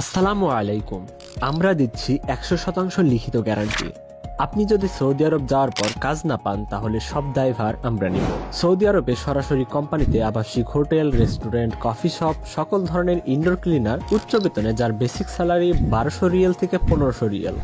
আসসালামু আলাইকুম। আমরা দিচ্ছি 100% লিখিত গ্যারান্টি। আপনি যদি সৌদি আরব যাওয়ার পর কাজ না পান তাহলে সব দায়ভার আমরা নিব। সৌদি আরবে সরাসরি কোম্পানিতে আবাসিক হোটেল, রেস্টুরেন্ট, কফি শপ, সকল ধরনের ইনডোর ক্লিনার উচ্চ বেতনে, যার বেসিক স্যালারি 1200 রিয়াল থেকে 1500 রিয়াল,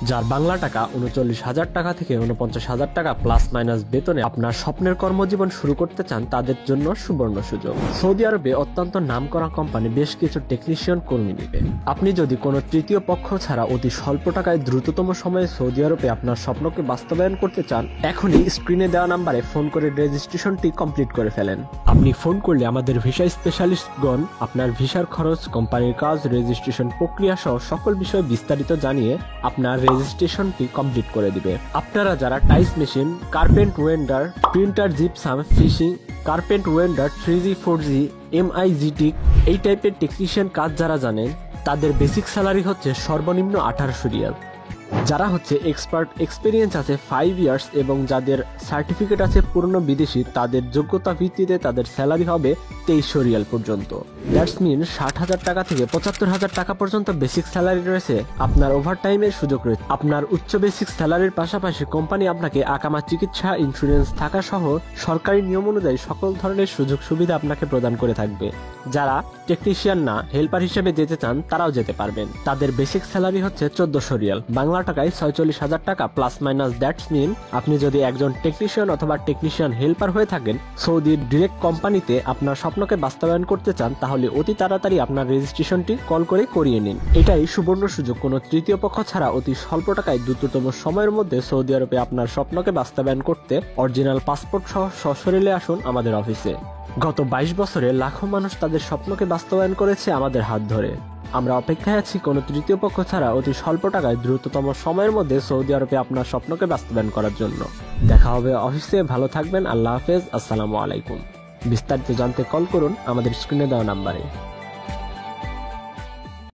যার বাংলা টাকা 39,000 টাকা থেকে 49,000 টাকা প্লাস মাইনাস বেতনে আপনার স্বপ্নের কর্মজীবন শুরু করতে চান, তাদের জন্য সুবর্ণ সুযোগ। সৌদি আরবে অত্যন্ত নামকরা কোম্পানি বেশ কিছু টেকনিশিয়ান কর্মী নেবে। আপনি যদি কোনো তৃতীয় পক্ষ ছাড়া অতি স্বল্প টাকায় দ্রুততম সময়ে সৌদি আরবে আপনার স্বপ্নকে বাস্তবায়ন করতে চান, এখনই স্ক্রিনে দেওয়া নাম্বারে ফোন করে রেজিস্ট্রেশনটি কমপ্লিট করে ফেলেন। আপনি ফোন করলে আমাদের ভিসা স্পেশালিস্টগণ আপনার ভিসার খরচ, কোম্পানির কাজ, রেজিস্ট্রেশন প্রক্রিয়া সহ সকল বিষয়ে বিস্তারিত জানিয়ে আপনার রেজিস্ট্রেশনটি কমপ্লিট করে দিবে। আপনারা যারা tiles machine, carpenter welder, printer, gypsum, fishing, carpenter welder, 3G 4G, MIGT এই টাইপের টেকনিশিয়ান কাজ যারা জানেন, তাদের বেসিক স্যালারি হচ্ছে সর্বনিম্ন 1800 রিয়াল। যারা হচ্ছে এক্সপার্ট, এক্সপিরিয়েন্স আছে 5 ইয়ার্স এবং যাদের সার্টিফিকেট আছে পুরনো বিদেশি, তাদের যোগ্যতা ভিত্তিতে তাদের স্যালারি হবে 2300 রিয়াল পর্যন্ত। দ্যাটস মিন 60,000 টাকা থেকে 75,000 টাকা পর্যন্ত বেসিক স্যালারি রয়েছে। আপনার ওভারটাইমের সুযোগ রয়েছে। আপনার উচ্চ বেসিক স্যালারির পাশাপাশি কোম্পানি আপনাকে আকামা, চিকিৎসা, ইন্স্যুরেন্স থাকা সহ সরকারি নিয়ম অনুযায়ী সকল ধরনের সুযোগ সুবিধা আপনাকে প্রদান করে থাকবে। যারা টেকনিশিয়ান না, হেল্পার হিসেবে যেতে চান, তারাও যেতে পারবেন। তাদের বেসিক স্যালারি হচ্ছে 1400 রিয়াল, বাংলা টাকায় 46,000 টাকা প্লাস মাইনাস। দ্যাটস মিন আপনি যদি একজন টেকনিশিয়ান অথবা টেকনিশিয়ান হেল্পার হয়ে থাকেন, সৌদির ডিরেক্ট কোম্পানিতে আপনার স্বপ্নকে বাস্তবায়ন করতে চান, তাহলে অতি তাড়াতাড়ি আপনার রেজিস্ট্রেশনটি কল করে করিয়ে নিন। এটাই সুবর্ণ সুযোগ। কোনো তৃতীয় পক্ষ ছাড়া অতি স্বল্প টাকায় দ্রুততম সময়ের মধ্যে সৌদি আরবে আপনার স্বপ্নকে বাস্তবায়ন করতে অরিজিনাল পাসপোর্ট সহ সশরীরে আসুন আমাদের অফিসে। গত 22 বছরে লাখো মানুষ তাদের স্বপ্নকে বাস্তবায়ন করেছে আমাদের হাত ধরে। আমরা অপেক্ষায় আছি কোনো তৃতীয় পক্ষ ছাড়া অতি স্বল্প টাকায় দ্রুততম সময়ের মধ্যে সৌদি আরবে আপনার স্বপ্নকে বাস্তবায়ন করার জন্য। দেখা হবে অফিসে। ভালো থাকবেন। আল্লাহ হাফেজ। আসসালামু আলাইকুম। বিস্তারিত জানতে কল করুন আমাদের স্ক্রিনে দেওয়া নাম্বারে।